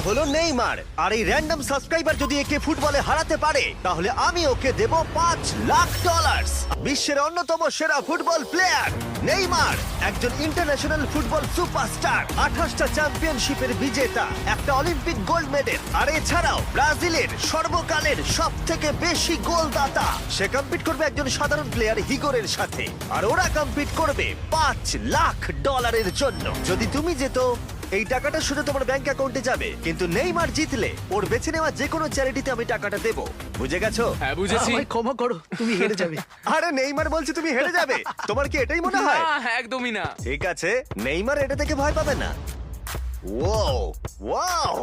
হলো নেইমার, আর এই random subscriber যদি একে ফুটবলে হারাতে পারে তাহলে আমি ওকে দেব $5,00,000। বিশ্বের অন্যতম সেরা ফুটবল প্লেয়ার নেইমার একজন ইন্টারন্যাশনাল ফুটবল সুপারস্টার, 28টা চ্যাম্পিয়নশিপের বিজেতা, একটা অলিম্পিক গোল্ড মেডেল, আর এছাড়াও ব্রাজিলের সর্বকালের সব থেকে বেশি গোলদাতা। সে কম্পিট করবে একজন সাধারণ প্লেয়ার হিগোরের সাথে, আর ওরা কম্পিট করবে $5,00,000 জন্য। যদি তুমি যেত এই টাকাটা শুধু তোমার ব্যাংক অ্যাকাউন্টে যাবে, কিন্তু নেইমার জিতলে ওর বেছে নেওয়া যে কোনো চ্যারিটিতে আমি টাকাটা দেবো। বুঝে গেছো? হ্যাঁ বুঝেছি। আমায় ক্ষমা করো, তুমি হেরে যাবে। আরে নেইমার বলছে তুমি হেরে যাবে, তোমার কি এটাই মনে হয়? না, একদমই না। ঠিক আছে, নেইমার এটা থেকে ভয় পাবে না। ওয়াও ওয়াও,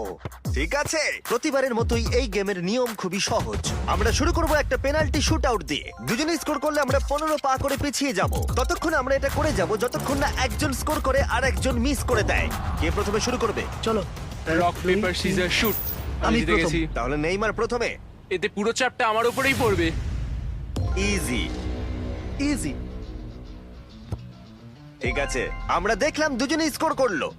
ঠিক আছে। প্রতিবারের মতোই এই গেমের নিয়ম খুবই সহজ। আমরা শুরু করব একটা পেনাল্টি শুট আউট দিয়ে। দুজনে স্কোর করলে আমরা 15 পা করে পিছিয়ে যাব। ততক্ষণ আমরা এটা করে যাব যতক্ষণ না একজন স্কোর করে আর একজন মিস করে দেয়। কে প্রথমে শুরু করবে? চলো রক পেপার সিজার শুট। আমি আমি জিতে প্রথম। গেছি। তাহলে নেইমার প্রথমে। এতে পুরো চাপটা আমার উপরেই পড়বে। ইজি। ইজি। ঠিক আছে, আমরা দেখলাম দুজনেই স্কোর করলো,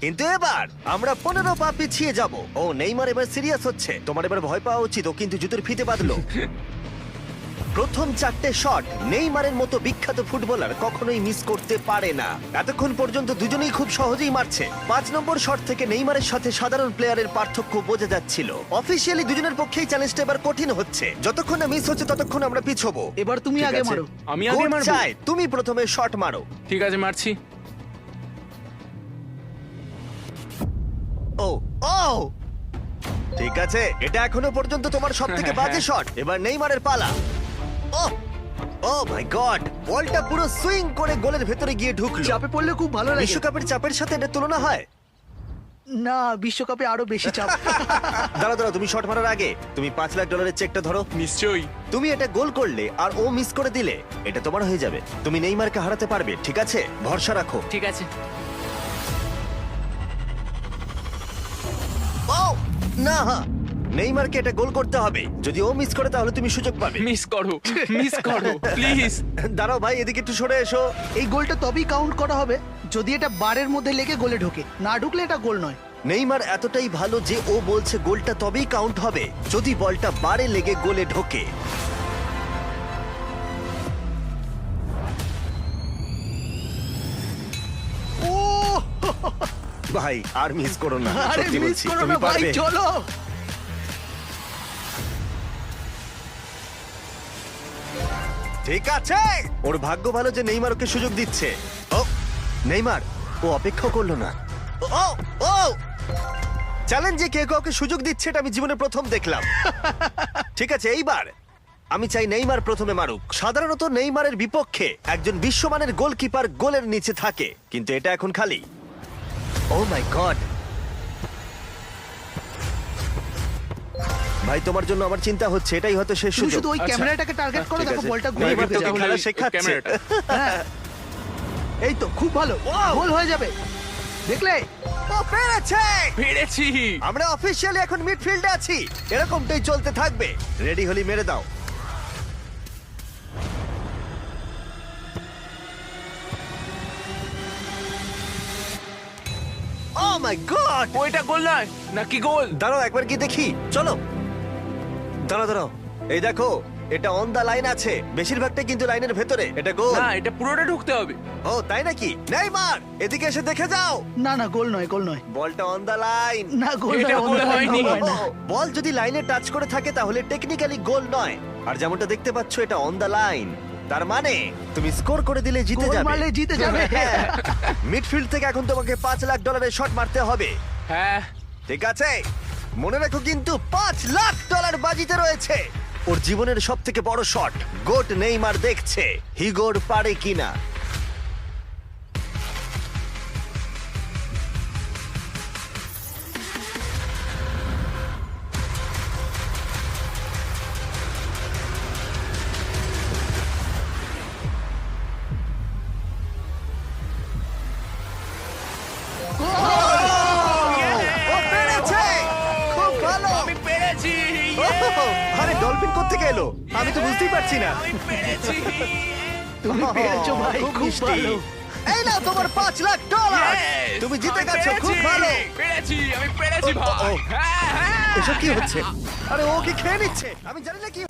কিন্তু এবার আমরা 15 পা পিছিয়ে যাব। ও নেইমার এবার সিরিয়াস হচ্ছে। তোমার এবার ভয় পাওয়া উচিত, ও কিন্তু জুতোর ফিতে বাঁধলো। প্রথম 4টে শট নেইমারের মতো বিখ্যাত ফুটবলার কখনোই মিস করতে পারে না। এতক্ষণ পর্যন্ত দুজনেই খুব সহজেই মারছে। 5 নম্বর শট থেকে নেইমারের সাথে সাধারণ প্লেয়ারের পার্থক্য বোঝা যাচ্ছিল। অফিসিয়ালি দুজনের পক্ষেই চ্যালেঞ্জটা এবার কঠিন হচ্ছে। যতক্ষণ না মিস হচ্ছে ততক্ষণ আমরা পিছবো। এবার তুমি ঠিক আগে আছে? মারো। আমি আগে কোচ মারবো? চায় তুমি প্রথমে শট মারো। ঠিক আছে, মারছি। ও ও, ঠিক আছে, এটা এখনো পর্যন্ত তোমার সবথেকে বাজে শট। এবার নেইমারের পালা। ও ও মাই গড, বলটা পুরো সুইং করে গোলের ভেতরে গিয়ে ঢুকলো। চাপে পড়লে খুব ভালো লাগে। বিশ্বকাপের চাপের সাথে এটা তুলনা হয়? না, বিশ্বকাপে আরো বেশি চাপ। দাঁড়াও দাঁড়াও, তুমি শট মারার আগে তুমি $5,00,000 চেকটা ধরো। নিশ্চয়ই। তুমি এটা গোল করলে আর ও মিস করে দিলে এটা তোমার হয়ে যাবে। তুমি নেইমারকে হারাতে পারবে, ঠিক আছে? ভরসা রাখো। ঠিক আছে। ও না, নেইমারকে এটা গোল করতে হবে। যদি ও মিস করে তাহলে তুমি সুযোগ পাবে। মিস করো, মিস করো প্লিজ। দাঁড়াও ভাই, এদিকে একটু সরে এসো। এই গোলটা তবেই কাউন্ট করা হবে যদি এটা বারের মধ্যে লেগে গোলে ঢোকে। না ঢুকলে এটা গোল নয়। নেইমার এতটাই ভালো যে ও বলছে গোলটা তবেই কাউন্ট হবে যদি বলটা বারে লেগে গোলে ঢোকে। ও ভাই আর মিস করো না, আরে সত্যি মিস বলছি, করো তুমি না ভাই, পারবে। চলো। ঠিক আছে, ওর ভাগ্য ভালো যে নেইমার ওকে সুযোগ দিচ্ছে। ও নেইমার, ও অপেক্ষা করলো না। ও ও চ্যালেঞ্জে কে কাউকে সুযোগ দিচ্ছে এটা আমি জীবনে প্রথম দেখলাম। ঠিক আছে, এইবার আমি চাই নেইমার প্রথমে মারুক। সাধারণত নেইমারের বিপক্ষে একজন বিশ্বমানের গোলকিপার গোলের নিচে থাকে, কিন্তু এটা এখন খালি। ও মাই গড, ভাই তোমার জন্য আমার চিন্তা হচ্ছে। এটাই হয়তো শেষ তুমি সুযোগ। শুধু ওই আচ্ছা। ক্যামেরাটাকে টার্গেট করো, ঠিক দেখো আছে। বলটা গোলে নেইমার ঢুকে তোকে যাবে। খেলা ওই শেখাচ্ছে। ক্যামেরাটা। হ্যাঁ। এই তো খুব ভালো, গোল হয়ে যাবে, দেখলে? ও পেরেছে! পেরেছি। আমরা অফিসিয়ালি এখন মিডফিল্ডে আছি। এরকমটাই চলতে থাকবে। রেডি হলি মেরে দাও। ও মাই গড! ওইটা গোল নয় নাকি গোল? দাঁড়াও একবার কি দেখি, চলো। দাঁড়াও দাঁড়াও, এই দেখো এটা অন দা লাইন আছে। বেশিরভাগটা কিন্তু লাইনের ভেতরে। এটা গোল। না, এটা পুরোটা ঢুকতে হবে। ও তাই নাকি? নেইমার এদিকে এসে দেখে যাও। না না, গোল নয়, গোল নয়। বলটা অন দা লাইন। না, গোল এটা নয়, গোল হয়নি। হয় না। বল যদি লাইনে টাচ করে থাকে তাহলে টেকনিক্যালি গোল নয়। আর যেমনটা দেখতে পাচ্ছ এটা অন দা লাইন, তার মানে তুমি স্কোর করে দিলে জিতে গোল যাবে। মারলে জিতে যাবে। মিডফিল্ড থেকে এখন তোমাকে $5,00,000 শট মারতে হবে। হ্যাঁ। ঠিক আছে, মনে রাখো কিন্তু $5,00,000 বাজিতে রয়েছে। ওর জীবনের সব থেকে বড় শট। গোট নেইমার দেখছে হিগোর পারে কিনা। ও পেরেছে! খুব ভালো! আমি পেরেছি। আরে ডলফিন কোত্থেকে এলো? আমি তো বুঝতেই পারছি না। আমি পেরেছি। তুমি পেরেছো ভাই, খুব খুব মিষ্টি। ভালো। এই নাও তোমার $5,00,000 Yes! তুমি জিতে আমি গেছো, খুব পেরেছি! ভালো। পেরেছি, আমি পেরেছি ভাই। ও, ও। হ্যাঁ, হ্যাঁ। এসব কি হচ্ছে? আরে ও কি খেয়ে নিচ্ছে? আমি জানি না কি